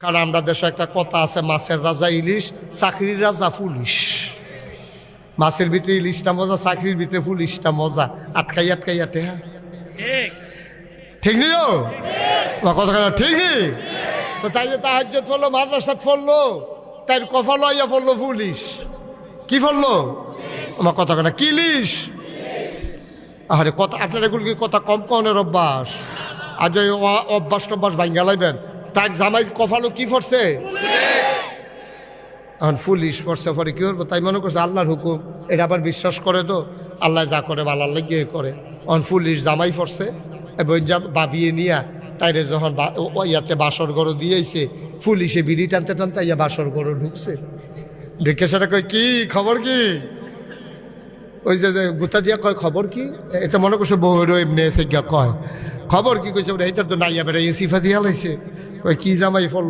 কারণ আমরা দেশে একটা কথা আছে, মাছের রাজা ইলিশ, চাকরির রাজা পুলিশ। মাছের ভিতরে ইলিশটা মজা, চাকরির ভিতরে পুলিশটা মজা। আটকাই আটকাইয়া টেহা ঠিক নিও কথা ঠিক নেই তো। তাই যে তাহাজ্জুদ পড়লো, মাদ্রাসাত পড়লো, তাই কফালো আইয়া পড়লো পুলিশ। কি পড়লো আমার কথা কেনা কিলিশ। আরে কথা আপনার এগুলো কি কথা কম কনের অভ্যাস। আজ ওই অভ্যাস টভ্যাস ভাঙ্গা লাইবেন। তার জামাই কফালো কি পড়ছে, এখন পুলিশ পড়ছে, পরে কি করবো? তাই মনে করছে আল্লাহর হুকুম, এটা আবার বিশ্বাস করে তো আল্লাহ যা করে ভালো আল্লাহ গিয়ে করে। এখন পুলিশ জামাই পড়ছে এবং বাবিয়ে নিয়া তাইরে যখন ইয়াতে বাসর ঘর দিয়েছে, পুলিশে বিড়ি টানতে টানতে ইয়া বাসর ঘর ঢুকছে। ঢুকে সেটা কয় কি খবর কি, ওই যে গুতা দিয়া কয় খবর কি, এটা মনে করছে বউর এমনি এসে গিয়া কয় খবর কি কইছে, এইটার তো নাইয়া বেড়াই সিফা দিয়া লাইছে। ওই কি জামাই ফল